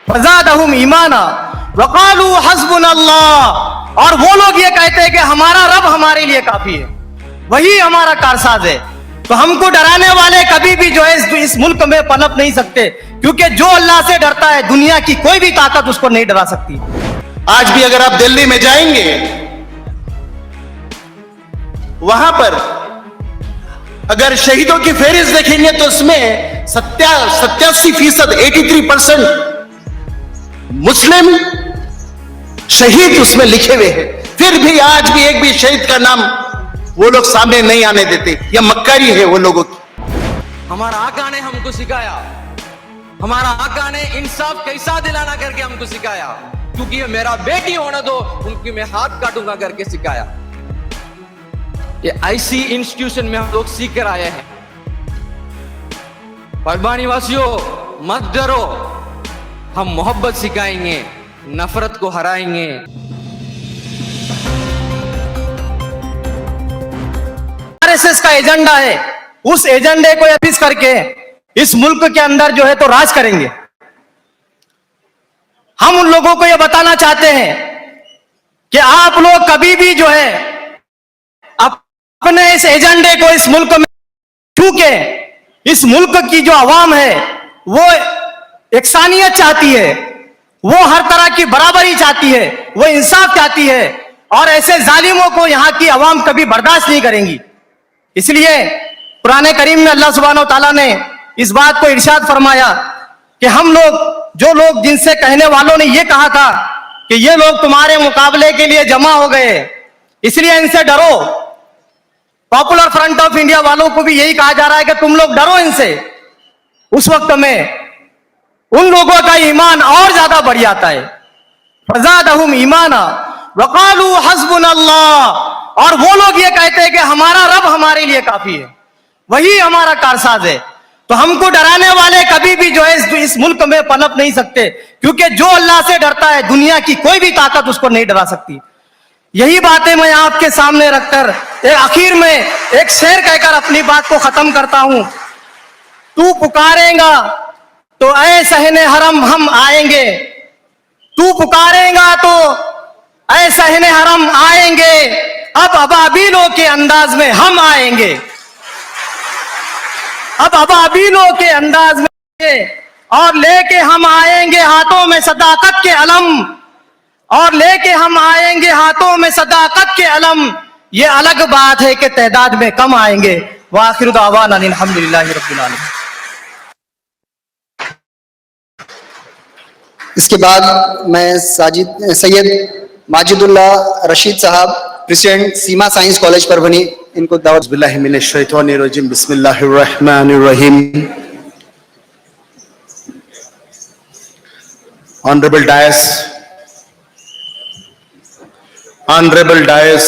फज़ादहुम ईमाना वक़ालू हस्बुनल्लाह। और वो लोग ये कहते हैं कि हमारा रब हमारे लिए काफी है, वही हमारा कारसाज है। तो हमको डराने वाले कभी भी जो है इस मुल्क में पनप नहीं सकते, क्योंकि जो अल्लाह से डरता है दुनिया की कोई भी ताकत उसको नहीं डरा सकती। आज भी अगर आप दिल्ली में जाएंगे, वहां पर अगर शहीदों की फहरिस्त देखेंगे तो उसमें 87% 83% मुस्लिम शहीद उसमें लिखे हुए हैं। फिर भी आज भी एक भी शहीद का नाम वो लोग सामने नहीं आने देते। यह मक्कारी है वो लोगों की। हमारा आका ने हमको सिखाया, हमारा आका ने इंसाफ कैसा दिलाना करके हमको सिखाया, क्योंकि ये मेरा बेटी होने दो उनकी मैं हाथ काटूंगा करके सिखाया। ये ऐसी इंस्टीट्यूशन में हम लोग सीख कर आए हैं। परवानी वासियों, मत डरो, हम मोहब्बत सिखाएंगे, नफरत को हराएंगे। आरएसएस का एजेंडा है, उस एजेंडे को एपिस करके इस मुल्क के अंदर जो है तो राज करेंगे। हम उन लोगों को यह बताना चाहते हैं कि आप लोग कभी भी जो है अपने इस एजेंडे को इस मुल्क में, चूंकि इस मुल्क की जो आवाम है वो एकसानियत चाहती है, वो हर तरह की बराबरी चाहती है, वो इंसाफ चाहती है, और ऐसे जालिमों को यहां की आवाम कभी बर्दाश्त नहीं करेंगी। इसलिए कुरान करीम में अल्लाह सुब्हानहू तआला ने इस बात को इरशाद फरमाया कि हम लोग, जो लोग जिनसे कहने वालों ने यह कहा था कि ये लोग तुम्हारे मुकाबले के लिए जमा हो गए, इसलिए इनसे डरो। पॉपुलर फ्रंट ऑफ इंडिया वालों को भी यही कहा जा रहा है कि तुम लोग डरो इनसे। उस वक्त में उन लोगों का ईमान और ज्यादा बढ़ जाता है। फज़ादहुम ईमाना वक़ालू हस्बुनल्लाह। और वो लोग ये कहते हैं कि हमारा रब हमारे लिए काफी है, वही हमारा कारसाज है। तो हमको डराने वाले कभी भी जो है इस मुल्क में पनप नहीं सकते, क्योंकि जो अल्लाह से डरता है दुनिया की कोई भी ताकत उसको नहीं डरा सकती। यही बातें मैं आपके सामने रखकर आखिर में एक शेर कहकर अपनी बात को खत्म करता हूं। तू पुकारेगा तो ऐ सहने हरम हम आएंगे, तू पुकारेगा तो ऐ सहने हरम आएंगे, अब अबाबीलों के अंदाज में हम आएंगे, अब अबाबीलों के अंदाज में, और लेके हम आएंगे हाथों में सदाकत के अलम, और लेके हम आएंगे हाथों में सदाकत के अलम। ये अलग बात है कि तादाद में कम आएंगे। वाखिर दावाना अल्हम्दुलिल्लाहि रब्बिल आलमीन। इसके बाद मैं सैयद माजिदुल्लाह रशीद साहब, प्रेसिडेंट सीमा साइंस कॉलेज परभनी, इनको दावत। बिस्मिल्लाहि मिनश शैतानिर रजीम, बिस्मिल्लाहिर रहमानिर रहीम। Honorable Dais,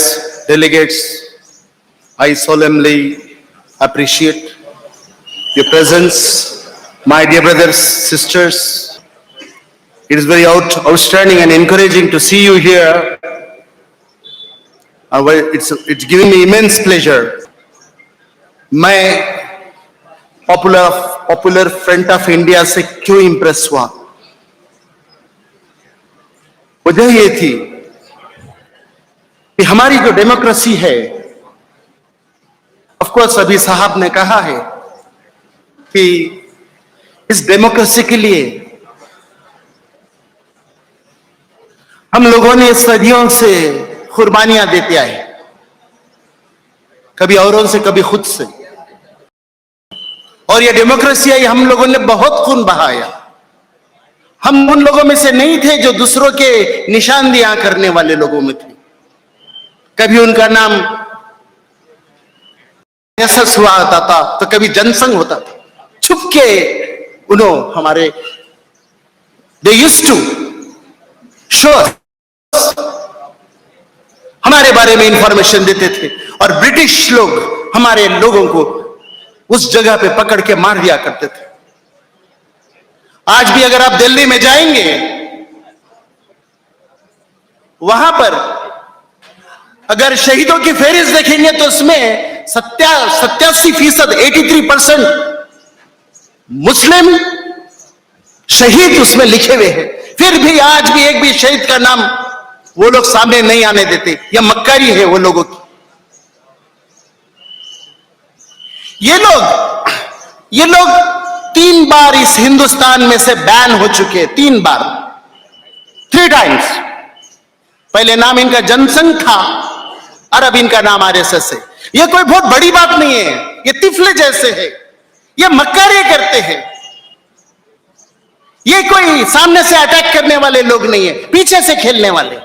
delegates, I solemnly appreciate your presence, my dear brothers, sisters. It is very outstanding and encouraging to see you here. It's giving me immense pleasure. मैं पॉपुलर फ्रंट ऑफ इंडिया से क्यों Impress हुआ? वजह ये थी कि हमारी जो डेमोक्रेसी है, ऑफ कोर्स अभी साहब ने कहा है कि इस डेमोक्रेसी के लिए हम लोगों ने सदियों से कुर्बानियां देते आए, कभी औरों से कभी खुद से, और ये डेमोक्रेसी आई, हम लोगों ने बहुत खून बहाया। हम उन लोगों में से नहीं थे जो दूसरों के निशानदेही करने वाले लोगों में थे। कभी उनका नाम एसएस हुआ होता था तो कभी जनसंघ होता था। छुप के उन्होंने हमारे दे यूज्ड टू शो हमारे बारे में इंफॉर्मेशन देते थे, और ब्रिटिश लोग हमारे लोगों को उस जगह पे पकड़ के मार दिया करते थे। आज भी अगर आप दिल्ली में जाएंगे, वहां पर अगर शहीदों की फहरिस्त देखेंगे तो उसमें 87% 83% मुस्लिम शहीद उसमें लिखे हुए हैं, फिर भी आज भी एक भी शहीद का नाम वो लोग सामने नहीं आने देते। यह मक्कारी है वो लोगों की। ये लोग 3 बार इस हिंदुस्तान में से बैन हो चुके हैं, 3 बार, 3 टाइम्स। पहले नाम इनका जनसंघ था और अब इनका नाम आरएसएस है। यह कोई बहुत बड़ी बात नहीं है, ये तिफले जैसे है, ये मक्कारी करते हैं। ये कोई सामने से अटैक करने वाले लोग नहीं है, पीछे से खेलने वाले।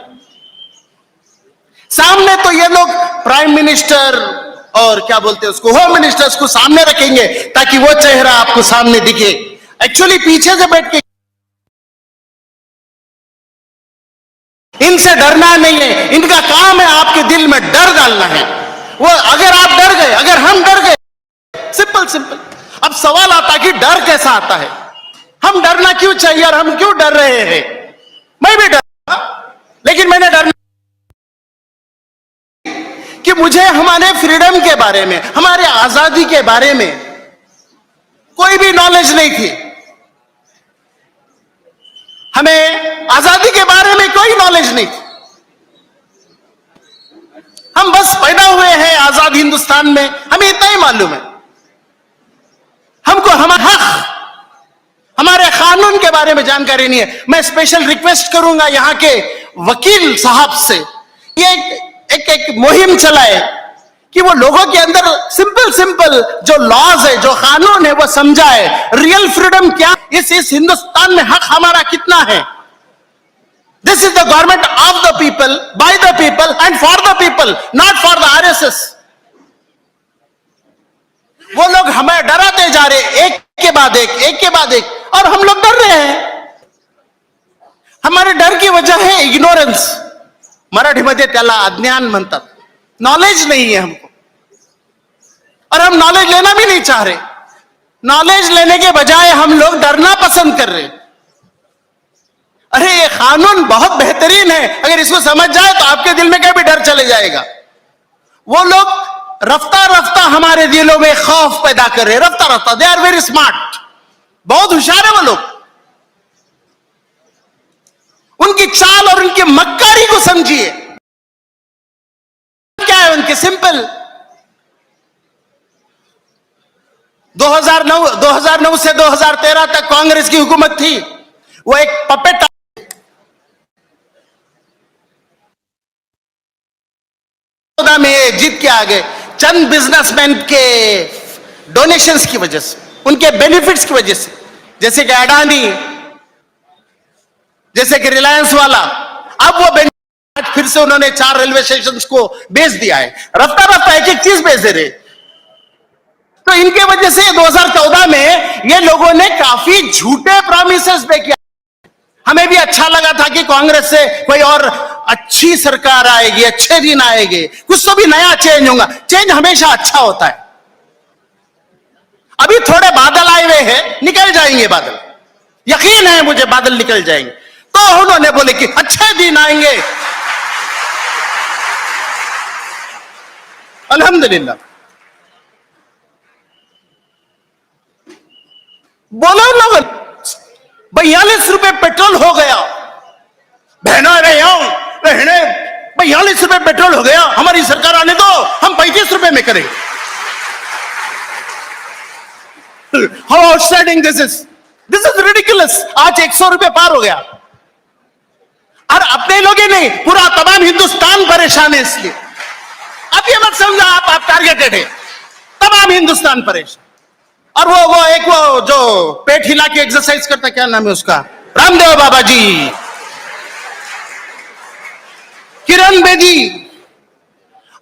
सामने तो ये लोग प्राइम मिनिस्टर और क्या बोलते हैं उसको, होम मिनिस्टर्स को सामने रखेंगे ताकि वो चेहरा आपको सामने दिखे। एक्चुअली पीछे से बैठ के इनसे डरना नहीं है, इनका काम है आपके दिल में डर डालना है। वो अगर आप डर गए, अगर हम डर गए, सिंपल। अब सवाल आता कि डर कैसा आता है, हम डरना क्यों चाहिए और हम क्यों डर रहे हैं। मैं भी डर, लेकिन मैंने डरना कि मुझे हमारे फ्रीडम के बारे में, हमारे आजादी के बारे में कोई भी नॉलेज नहीं थी। हमें आजादी के बारे में कोई नॉलेज नहीं थी। हम बस पैदा हुए हैं आजाद हिंदुस्तान में, हमें इतना ही मालूम है। हमको हमारा हक, हमारे कानून के बारे में जानकारी नहीं है। मैं स्पेशल रिक्वेस्ट करूंगा यहां के वकील साहब से, ये एक मुहिम चलाए कि वो लोगों के अंदर सिंपल जो लॉज है, जो कानून है, वो समझाए। रियल फ्रीडम क्या, इस हिंदुस्तान में हक हमारा कितना है। This is the government of the people, by the people and for the people, not for the RSS. वो लोग हमें डराते जा रहे, एक के बाद एक, और हम लोग डर रहे हैं। हमारे डर की वजह है इग्नोरेंस। मराठीमध्ये त्याला अज्ञान म्हणतात। नॉलेज नहीं है हमको, और हम नॉलेज लेना भी नहीं चाह रहे। नॉलेज लेने के बजाय हम लोग डरना पसंद कर रहे। अरे ये कानून बहुत बेहतरीन है, अगर इसको समझ जाए तो आपके दिल में क्या भी डर चले जाएगा। वो लोग रफ्ता हमारे दिलों में खौफ पैदा कर रहे, रफ्ता। दे आर वेरी स्मार्ट, बहुत होशियार है वो लोग। उनकी चाल और उनकी मक्कारी को समझिए। क्या है उनके, सिंपल। 2009 से 2013 तक कांग्रेस की हुकूमत थी। वो एक पपेट में जीत के आ गए, चंद बिजनेसमैन के डोनेशंस की वजह से, उनके बेनिफिट्स की वजह से, जैसे कि अडानी, जैसे कि रिलायंस वाला। अब वो बेनिफिट फिर से उन्होंने 4 रेलवे स्टेशन को बेच दिया है, रफ्ता एक चीज बेच दे रहे। तो इनके वजह से 2014 में ये लोगों ने काफी झूठे प्रॉमिसेस पे किया। हमें भी अच्छा लगा था कि कांग्रेस से कोई और अच्छी सरकार आएगी, अच्छे दिन आएंगे, कुछ तो भी नया चेंज होगा। चेंज हमेशा अच्छा होता है। अभी थोड़े बादल आए हुए हैं, निकल जाएंगे बादल, यकीन है मुझे बादल निकल जाएंगे। तो उन्होंने बोले कि अच्छे दिन आएंगे। अल्हम्दुलिल्लाह। बोलो लोग, 42 रुपए पेट्रोल हो गया। बहनों बहने 42 रुपए पेट्रोल हो गया, हमारी सरकार आने दो, हम 35 रुपए में करेंगे। How outstanding this is ridiculous. आज 100 रुपए पार हो गया, और अपने लोग ही नहीं, पूरा तमाम हिंदुस्तान परेशान है। इसलिए अब ये मत समझा आप टारगेटेड है, तमाम हिंदुस्तान परेशान। और वो जो पेट हिला के एक्सरसाइज करता, क्या नाम है उसका, रामदेव बाबा जी, किरण बेदी,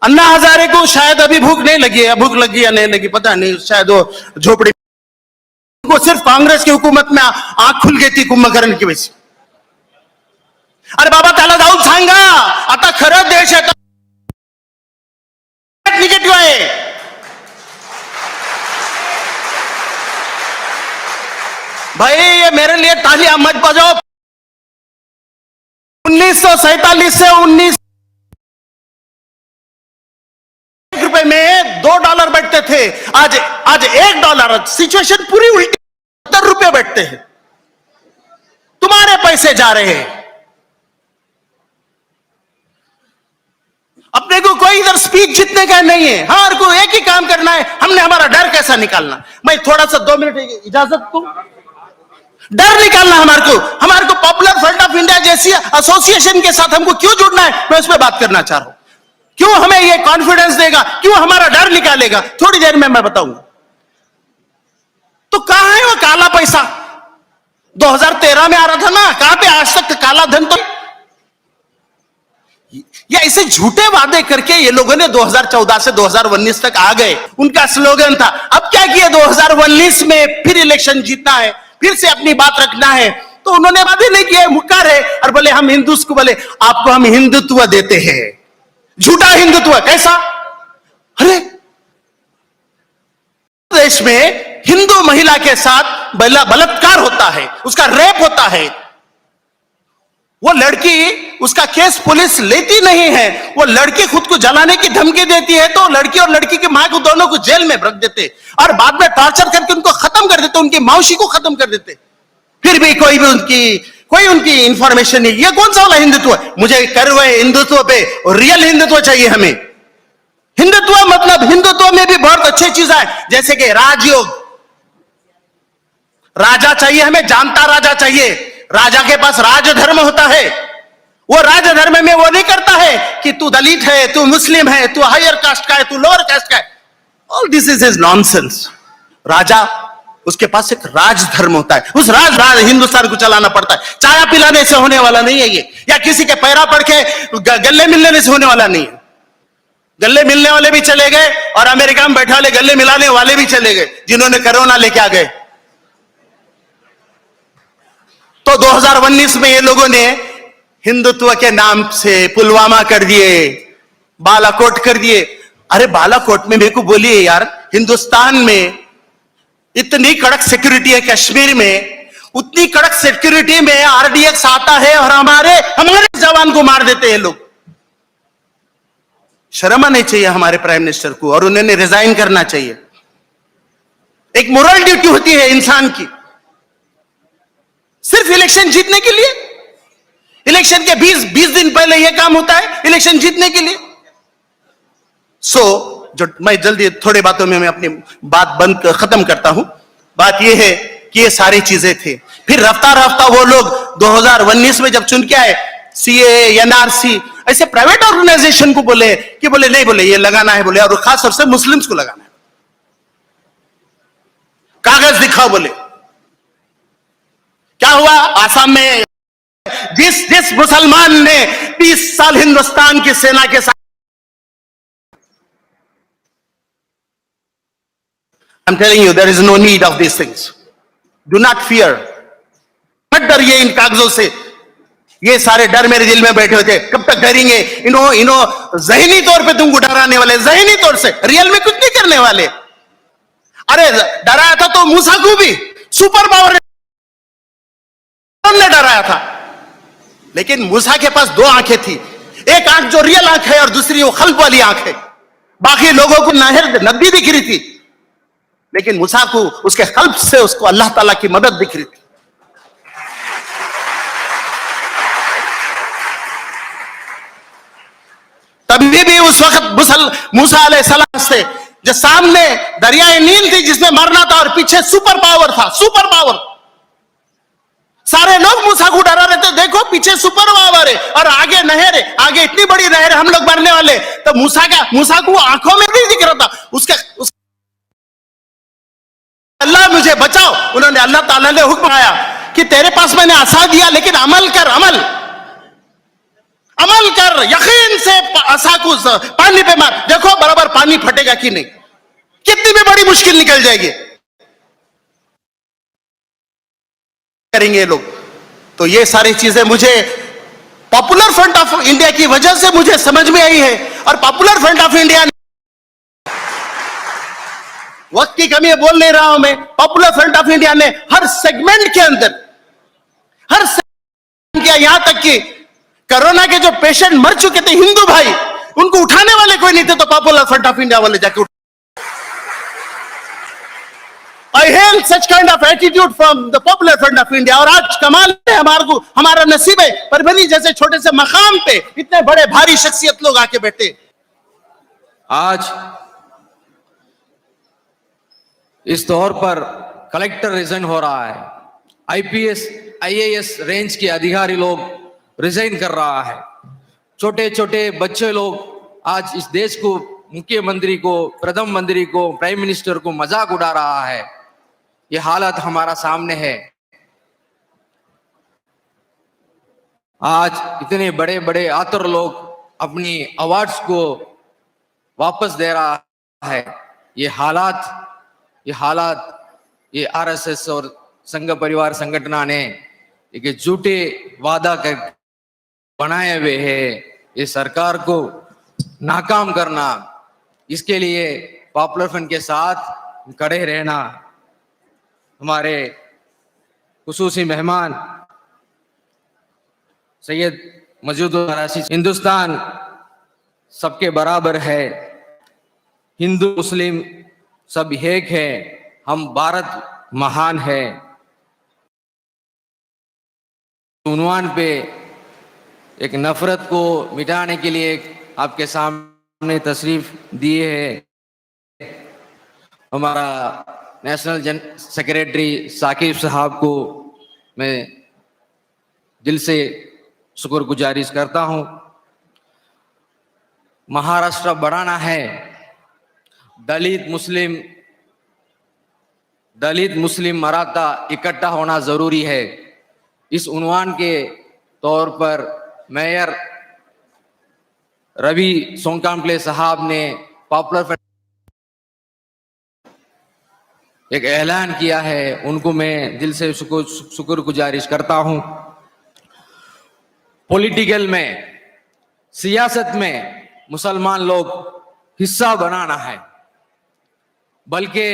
अन्ना हजारे को शायद अभी भूख नहीं लगी है, भूख लगी या नहीं लगी पता नहीं, शायद वो झोपड़ी को सिर्फ कांग्रेस की हुकूमत में आंख खुल गई थी कुंभकर्ण की वजह से। अरे बाबा त्याला जाऊन सांगा, आता खरं देश आहे निगेटिव्ह आहे। भाई ये मेरे लिए तालियां मत बजाओ। 1947 से 19 रुपए में $2 बैठते थे, आज $1। सिचुएशन पूरी उल्टी, $70 बैठते हैं। सारे पैसे जा रहे हैं। अपने को कोई इधर स्पीच जीतने का नहीं है, हमारे को एक ही काम करना है, हमने हमारा डर कैसा निकालना। मैं थोड़ा सा 2 मिनट इजाजत दूं। डर निकालना हमारे को पॉपुलर फ्रंट ऑफ इंडिया जैसी एसोसिएशन के साथ हमको क्यों जुड़ना है, मैं उस पर बात करना चाह रहा हूं। क्यों हमें ये कॉन्फिडेंस देगा, क्यों हमारा डर निकालेगा, थोड़ी देर में मैं बताऊंगा। तो कहां है वो काला पैसा? 2013 में आ रहा था ना, कहां पे आज तक काला धन? तो या ऐसे झूठे वादे करके ये लोगों ने 2014 से 2019 तक आ गए। उनका स्लोगन था, अब क्या किया 2019 में फिर इलेक्शन जीतना है, फिर से अपनी बात रखना है। तो उन्होंने वादे नहीं किए, मुक्कर है और बोले हम हिंदुत्व को, बोले आपको हम हिंदुत्व देते हैं। झूठा हिंदुत्व कैसा? अरे देश में हिंदू महिला के साथ बलात्कार होता है, उसका रेप होता है, वो लड़की, उसका केस पुलिस लेती नहीं है, वो लड़की खुद को जलाने की धमकी देती है, तो लड़की और लड़की की मां को दोनों को जेल में रख देते और बाद में टॉर्चर करके उनको खत्म कर देते, उनकी मौसी को खत्म कर देते। फिर भी कोई उनकी इंफॉर्मेशन नहीं। ये कौन सा वाला हिंदुत्व है? मुझे करवे हिंदुत्व पे रियल हिंदुत्व चाहिए हमें। हिंदुत्व मतलब हिंदुत्व में भी बहुत अच्छी चीज है, जैसे कि राजयोग। राजा चाहिए हमें, जानता राजा चाहिए। राजा के पास राजधर्म होता है, वो राजधर्म में वो नहीं करता है कि तू दलित है, तू मुस्लिम है, तू हायर कास्ट का है, तू लोअर कास्ट का है। All this is nonsense. राजा, उसके पास एक राजधर्म होता है, उस राज हिंदुस्तान को चलाना पड़ता है। चाय पिलाने से होने वाला नहीं है ये, या किसी के पैरा पड़ के गले मिलने से होने वाला नहीं है। गले मिलने वाले भी चले गए और अमेरिका में बैठे वाले गले मिलाने वाले भी चले गए, जिन्होंने कोरोना लेके आ गए। तो 2019 में ये लोगों ने हिंदुत्व के नाम से पुलवामा कर दिए, बालाकोट कर दिए। अरे बालाकोट में मेरे को बोलिए यार, हिंदुस्तान में इतनी कड़क सिक्योरिटी है, कश्मीर में उतनी कड़क सिक्योरिटी में आरडीएक्स आता है और हमारे जवान को मार देते हैं लोग। शर्म आनी चाहिए हमारे प्राइम मिनिस्टर को, और उन्होंने रिजाइन करना चाहिए। एक मोरल ड्यूटी होती है इंसान की। सिर्फ इलेक्शन जीतने के लिए, इलेक्शन के 20 दिन पहले यह काम होता है, इलेक्शन जीतने के लिए। जो मैं जल्दी थोड़े बातों में मैं अपनी बात खत्म करता हूं। बात यह है कि ये सारी चीजें थे, फिर रफ्ता रफ्ता वो लोग 2019 में जब चुन के आए, सीए, एनआरसी, ऐसे प्राइवेट ऑर्गेनाइजेशन को बोले नहीं, बोले ये लगाना है, बोले और खास तौर से मुस्लिम्स को लगाना है, कागज दिखाओ। बोले क्या हुआ आसाम में? जिस मुसलमान ने 30 साल हिंदुस्तान की सेना के साथ, I'm telling you, there is no need of these things. Do not fear. मत डरिए इन कागजों से। ये सारे डर मेरे दिल में बैठे होते, कब तक डरेंगे? इन्हों जहनी तौर पे तुमको डराने वाले, जहनी तौर से, रियल में कुछ नहीं करने वाले। अरे डराया था तो मूसा को भी सुपर पावर ने डराया था, लेकिन मूसा के पास 2 आंखें थी, एक आंख जो रियल आंख है और दूसरी वो खल्ब वाली आंख है। बाकी लोगों को नहर नदी दिख रही थी, लेकिन मूसा को उसके कल्ब से उसको अल्लाह ताला की मदद दिख रही थी। तभी भी उस वक्त मूसा अलैहिस्सलाम से जो सामने दरियाए नील थी जिसमें मरना था, और पीछे सुपर पावर था, सुपर पावर। सारे लोग मूसा को डरा रहे थे, देखो पीछे सुपर पावर है और आगे नहर है, आगे इतनी बड़ी नहर है, हम लोग मरने वाले। तो मूसा को आंखों में नहीं दिख रहा था, उसके अल्लाह मुझे बचाओ। उन्होंने, अल्लाह ताला ने हुक्म आया कि तेरे पास मैंने आसा दिया, लेकिन अमल कर, अमल कर, यकीन से आसा को पानी पे मार, देखो बराबर पानी फटेगा कि नहीं, कितनी भी बड़ी मुश्किल निकल जाएगी। करेंगे लोग। तो ये सारी चीजें मुझे पॉपुलर फ्रंट ऑफ इंडिया की वजह से मुझे समझ में आई है, और पॉपुलर फ्रंट ऑफ इंडिया, वक्त की कमी है बोल नहीं रहा हूं मैं, पॉपुलर फ्रंट ऑफ इंडिया ने हर सेगमेंट के अंदर, हर सेगमेंट किया, यहां तक कि कोरोना के जो पेशेंट मर चुके थे हिंदू भाई, उनको उठाने वाले कोई नहीं थे, तो पॉपुलर फ्रंट ऑफ इंडिया वाले जाके I hail such kind of attitude from the Popular Front of India. और आज कमाल है हमारा नसीब है, परभनी जैसे छोटे से मकाम पे इतने बड़े भारी शख्सियत लोग आके बैठे। आज इस दौर पर कलेक्टर रिजाइन हो रहा है, आईपीएस आईएएस रेंज के अधिकारी लोग रिजाइन कर रहा है, छोटे छोटे बच्चे लोग आज इस देश को, मुख्यमंत्री को, प्रधानमंत्री को, प्राइम मिनिस्टर को मजाक उड़ा रहा है। ये हालत हमारा सामने है। आज इतने बड़े बड़े आतर लोग अपनी अवार्ड्स को वापस दे रहा है। ये हालात ये आरएसएस और संघ परिवार संगठन ने एक झूठे वादा कर बनाए हुए हैं। ये सरकार को नाकाम करना, इसके लिए पॉपुलर फ्रंट के साथ खड़े रहना। हमारे खुसूसी मेहमान सैयद मजूदुल्लाह रशीद, हिंदुस्तान सबके बराबर है, हिंदू मुस्लिम सब एक है, हम भारत महान है। उन्वान पे एक नफरत को मिटाने के लिए आपके सामने तशरीफ दिए है हमारा नेशनल सेक्रेटरी साकिब साहब को मैं दिल से शुक्रगुजारिश करता हूं। महाराष्ट्र बढ़ाना है, दलित मुस्लिम मराठा इकट्ठा होना जरूरी है। इस उन्वान के तौर पर मेयर रवि सोनकांपले साहब ने पॉपुलर फ्रंट एक ऐलान किया है, उनको मैं दिल से शुक्रगुजारिश करता हूं। पॉलिटिकल में, सियासत में मुसलमान लोग हिस्सा बनाना है, बल्कि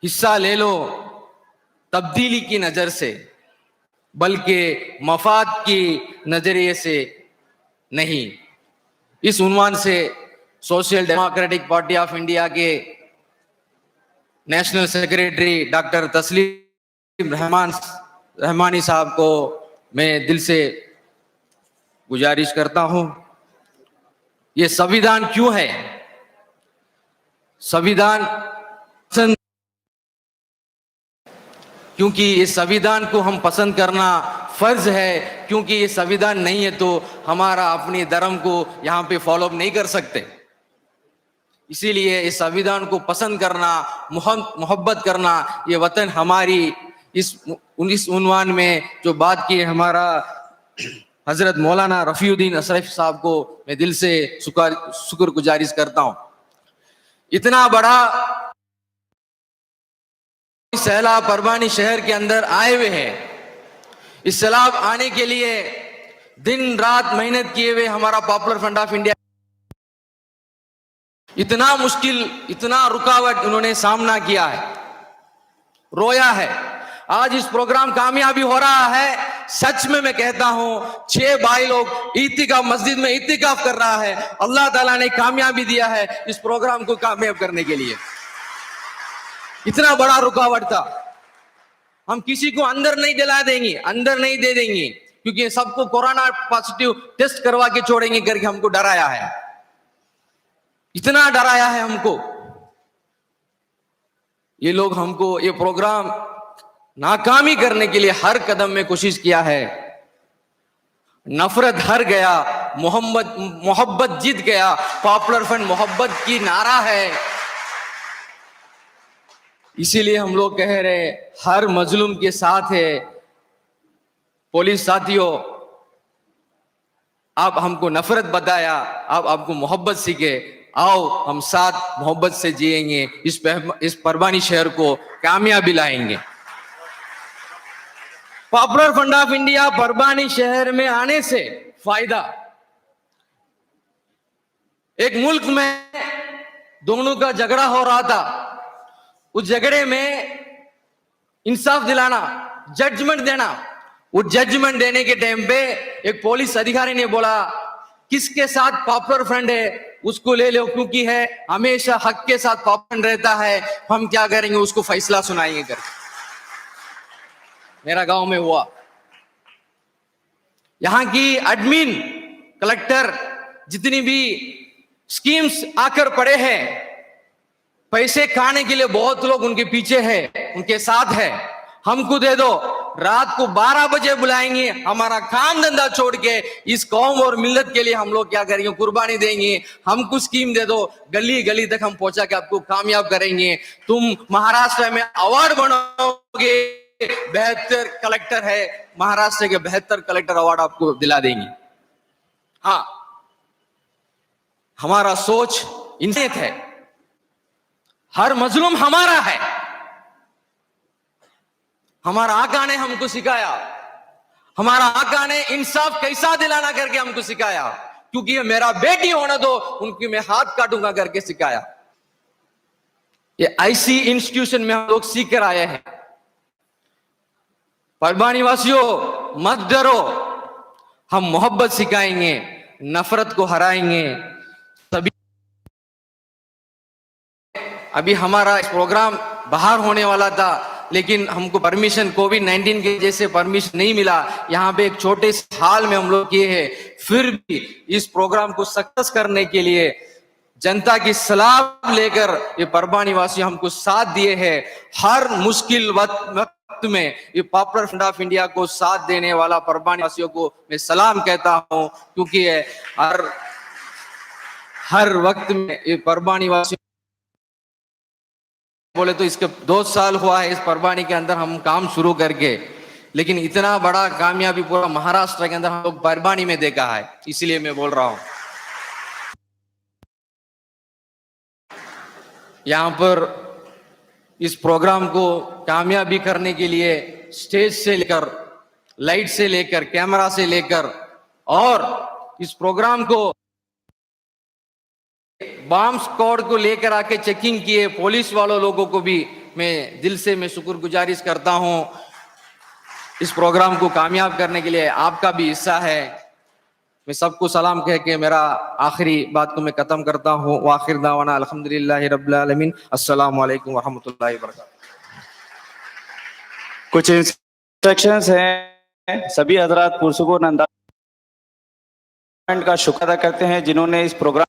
हिस्सा ले लो तब्दीली की नजर से, बल्कि मफाद की नजरिए से नहीं। इस उन्वान से social democratic party of India के नेशनल सेक्रेटरी डॉक्टर तस्लीम रहमानी साहब को मैं दिल से गुजारिश करता हूं। ये संविधान क्यों है? संविधान क्योंकि ये संविधान को हम पसंद करना फर्ज है, क्योंकि ये संविधान नहीं है तो हमारा अपने धर्म को यहाँ पे फॉलो नहीं कर सकते। इसीलिए इस संविधान को पसंद करना, मोहब्बत करना, ये वतन हमारी। इस उन्वान में जो बात की हमारा हजरत मौलाना रफीउद्दीन अशरफ साहब को मैं दिल से शुक्रगुजारिश करता हूं। इतना बड़ा सैलाब परवानी शहर के अंदर आए हुए हैं। इस सैलाब आने के लिए दिन रात मेहनत किए हुए हमारा पॉपुलर फ्रंट ऑफ इंडिया, इतना मुश्किल, इतना रुकावट उन्होंने सामना किया है, रोया है। आज इस प्रोग्राम कामयाबी हो रहा है। सच में मैं कहता हूं, 6 भाई लोग इत्तिकाफ मस्जिद में इत्तिकाफ कर रहा है। अल्लाह ताला ने कामयाबी दिया है इस प्रोग्राम को कामयाब करने के लिए। इतना बड़ा रुकावट था। हम किसी को अंदर नहीं दिला देंगे, अंदर नहीं दे देंगे, क्योंकि सबको कोरोना पॉजिटिव टेस्ट करवा के छोड़ेंगे करके हमको डराया है, इतना डराया है हमको ये लोग। हमको ये प्रोग्राम नाकामी करने के लिए हर कदम में कोशिश किया है। नफरत हार गया, मोहब्बत जीत गया। पॉपुलर फ्रंट मोहब्बत की नारा है, इसीलिए हम लोग कह रहे हर मजलूम के साथ है। पुलिस साथियों, आप हमको नफरत बताया, आप आपको मोहब्बत सीखे, आओ हम साथ मोहब्बत से जिएंगे, इस परवानी शहर को कामयाबी लाएंगे। Popular front of India Parwani शहर में आने से फायदा, एक मुल्क में दोनों का झगड़ा हो रहा था, उस झगड़े में इंसाफ दिलाना, जजमेंट देना। वो जजमेंट देने के टाइम पे एक पुलिस अधिकारी ने बोला किसके साथ पॉपुलर फ्रंट है, उसको ले लो, क्योंकि है हमेशा हक के साथ पाबंद रहता है। हम क्या करेंगे, उसको फैसला सुनाएंगे करके। मेरा गांव में हुआ, यहां की एडमिन कलेक्टर जितनी भी स्कीम्स आकर पड़े हैं, पैसे खाने के लिए बहुत लोग उनके पीछे हैं, उनके साथ है। हमको दे दो, रात को 12 बजे बुलाएंगे, हमारा काम धंधा छोड़ के इस कौम और मिल्लत के लिए हम लोग क्या करेंगे, कुर्बानी देंगे। हमको स्कीम दे दो, गली गली तक हम पहुंचा के आपको कामयाब करेंगे। तुम महाराष्ट्र में अवार्ड बनाओगे, बेहतर कलेक्टर है, महाराष्ट्र के बेहतर कलेक्टर अवार्ड आपको दिला देंगे। हाँ, हमारा सोच इंसानियत है, हर मजलूम हमारा है। हमारा आका ने हमको सिखाया, हमारा आका ने इंसाफ कैसा दिलाना करके हमको सिखाया, क्योंकि ये मेरा बेटी होने दो, उनकी मैं हाथ काटूंगा करके सिखाया। ये ऐसी इंस्टीट्यूशन में हम लोग सीख कर आए हैं। परबानी वासियों, मत डरो, हम मोहब्बत सिखाएंगे, नफरत को हराएंगे। सभी अभी हमारा प्रोग्राम बाहर होने वाला था, लेकिन हमको परमिशन कोविड-19 के जैसे परमिशन नहीं मिला। यहाँ पे एक छोटे से हाल में हम लोग किए हैं। फिर भी इस प्रोग्राम को सक्सेस करने के लिए जनता की सलाह लेकर ये परबानी वासी हमको साथ दिए हैं। हर मुश्किल वक्त में ये पॉपुलर फ्रंट ऑफ इंडिया को साथ देने वाला परबानी वासियों को मैं सलाम कहता हूं, क्योंकि हर वक्त में ये परबानी वासी बोले तो इसके 2 साल हुआ है इस परबानी के अंदर हम काम शुरू करके, लेकिन इतना बड़ा कामयाबी पूरा महाराष्ट्र के अंदर हम लोग परबानी में देखा है। इसलिए मैं बोल रहा हूं, यहां पर इस प्रोग्राम को कामयाबी करने के लिए स्टेज से लेकर, लाइट से लेकर, कैमरा से लेकर, और इस प्रोग्राम को बॉम्ब स्क्वाड को लेकर आके चेकिंग किए पुलिस वालों लोगों को भी मैं दिल से मैं शुक्रगुजारिश करता हूं। इस प्रोग्राम को कामयाब करने के लिए आपका भी हिस्सा है। मैं सबको सलाम कह के मेरा आखिरी बात को मैं खत्म करता हूं। वाखिर दावाना अल्हम्दुलिल्लाहि रब्बिल आलमीन, अस्सलामु अलैकुम वरहमतुल्लाहि वबरकातुहू। कुछ इंस्ट्रक्शंस हैं। सभी हजरात पुरसुकून अंदाज का शुक्र अदा करते हैं जिन्होंने इस प्रोग्राम